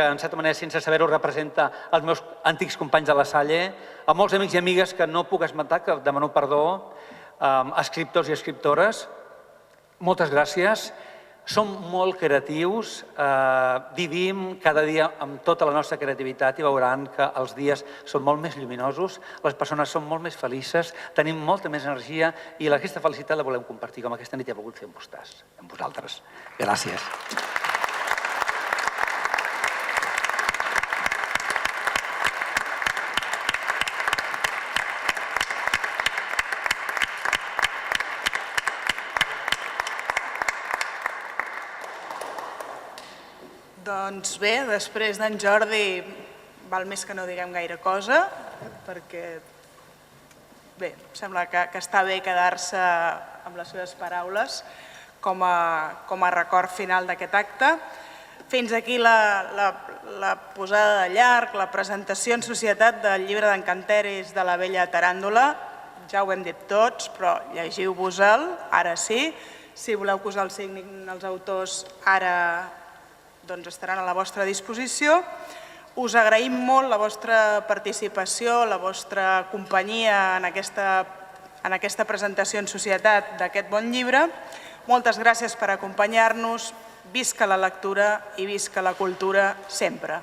en certa manera, sense saber-ho, representa els meus antics companys de la Salle, a molts amics i amigues que no puc esmentar, que demano perdó, escriptors i escriptores. Moltes gràcies. Som molt creatius, vivim cada dia amb tota la nostra creativitat i veuran que els dies són molt més lluminosos, les persones són molt més felices, tenim molta més energia i aquesta felicitat la volem compartir, com aquesta nit he volgut fer amb vosaltres. Gràcies. Doncs bé, després d'en Jordi val més que no diguem gaire cosa, perquè bé, sembla que està bé quedar-se amb les seves paraules com a record final d'aquest acte. Fins aquí la posada de llarg, la presentació en societat del llibre d'encanteris de la vella Taràndula. Ja ho hem dit tots, però llegiu-vos-el, ara sí. Si voleu posar el signin als autors, ara estaran a la vostra disposició. Us agraïm molt la vostra participació, la vostra companyia en aquesta presentació en societat d'aquest bon llibre. Moltes gràcies per acompanyar-nos. Visca la lectura i visca la cultura sempre.